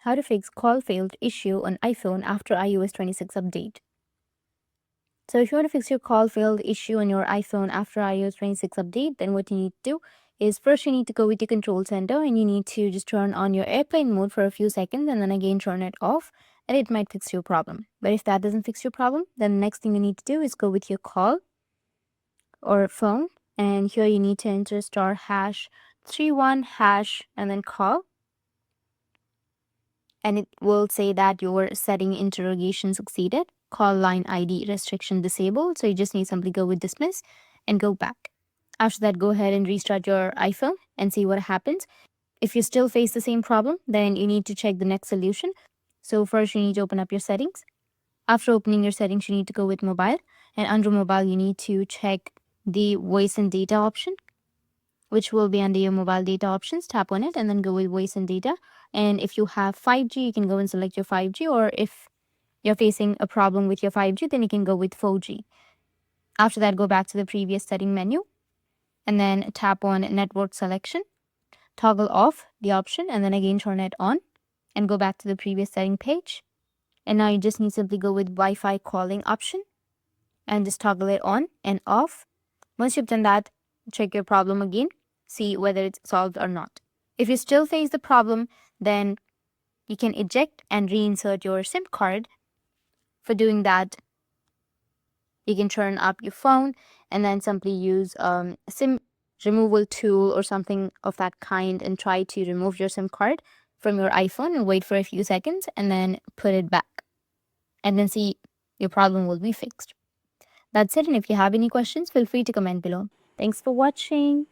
how to fix call failed issue on iPhone after iOS 26 update. So if you want to fix your call failed issue on your iPhone after iOS 26 update, then what you need to do is first you need to go with your control center and you need to just turn on your airplane mode for a few seconds and then again turn it off, and it might fix your problem. But if that doesn't fix your problem, then the next thing you need to do is go with your call or phone, and here you need to enter star hash 31 hash and then call, and it will say that your setting interrogation succeeded, call line ID restriction disabled. So you just need simply go with dismiss and go back. After that, go ahead and restart your iPhone and see what happens. If you still face the same problem, then you need to check the next solution. So first you need to open up your settings. After opening your settings, you need to go with mobile, and under mobile you need to check the voice and data option, which will be under your mobile data options. Tap on it and then go with voice and data. And if you have 5G, you can go and select your 5G, or if you're facing a problem with your 5G, then you can go with 4G. After that, go back to the previous setting menu and then tap on network selection, toggle off the option, and then again turn it on and go back to the previous setting page. And now you just need to simply go with Wi-Fi calling option and just toggle it on and off. Once you've done that, check your problem again, see whether it's solved or not. If you still face the problem, then you can eject and reinsert your SIM card. For doing that, you can turn up your phone and then simply use a SIM removal tool or something of that kind and try to remove your SIM card from your iPhone and wait for a few seconds and then put it back. And then see your problem will be fixed. That's it. And if you have any questions, feel free to comment below. Thanks for watching.